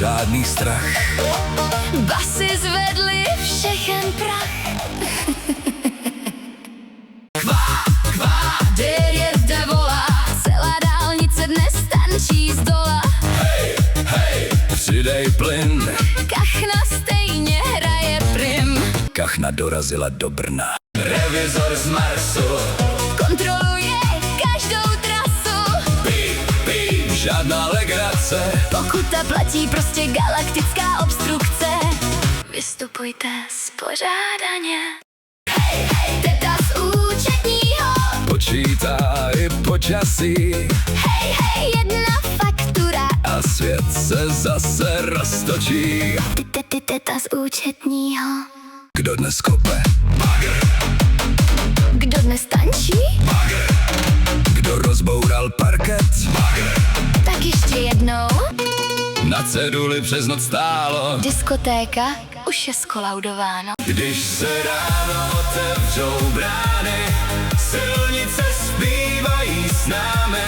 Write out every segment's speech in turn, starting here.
žádný strach. Basy zvedly všechen prach. D1 volá, celá dálnice dnes tančí z dola. Hej, hej, přidej plyn. Kachna stejně hraje prim. Kachna dorazila do Brna. Revizor z Marsu Kontroluje každou trasu. žádná legrace. Pokuta platí, prostě galaktická obstrukce. Vystupujte spořádaně. Hej, hej, teta z účetního Počítá i počasí hej, hej, jedna faktura. a svět se zase roztočí. Teta z účetního. Kdo dnes kope? Bagr. Kdo dnes tančí? Bagr. Kdo rozboural parket? Bagr. Tak ještě jednou. Na ceduli přes noc stálo. Diskotéka už je skolaudováno. Když se ráno otevřou brány, silnice zpívají s námi.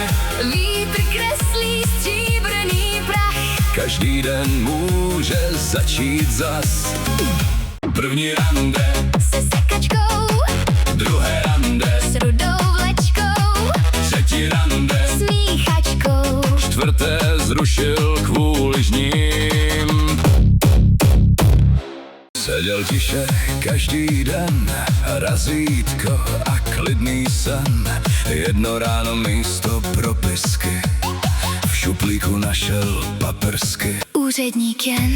Vítr kreslí stříbrný prach. Každý den může začít zas. První rande, Se sekačkou, druhé rande, s rudou vlečkou, třetí rande, s míchačkou. čtvrté zrušil kvůli žním. Seděl tiše každý den, razítko a klidný sen. Jedno ráno místo propisky, v šuplíku našel paprsky. Úředník jen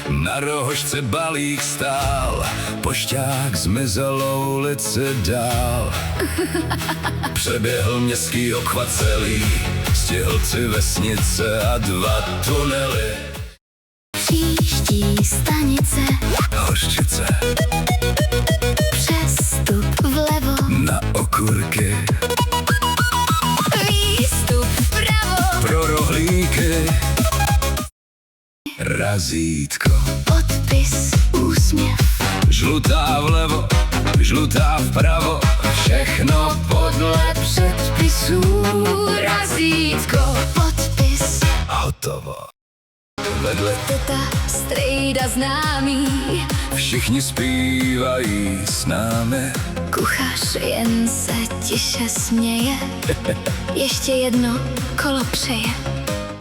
Na rohožce balík stál, pošťák zmizel ulici dál. Přeběhl městský obchvat celý, stihl 3 vesnice a 2 tunely. příští stanice. Hořčice Přestup vlevo, na okurky, výstup vpravo. pro rohlíky. Razítko, Podpis, úsměv, žlutá vlevo, žlutá vpravo, všechno podle předpisů. razítko, podpis. Hotovo. Vedle Teta, strejda známý, všichni zpívají s námi. kuchař jen se tiše směje. Ještě jedno kolo přeje.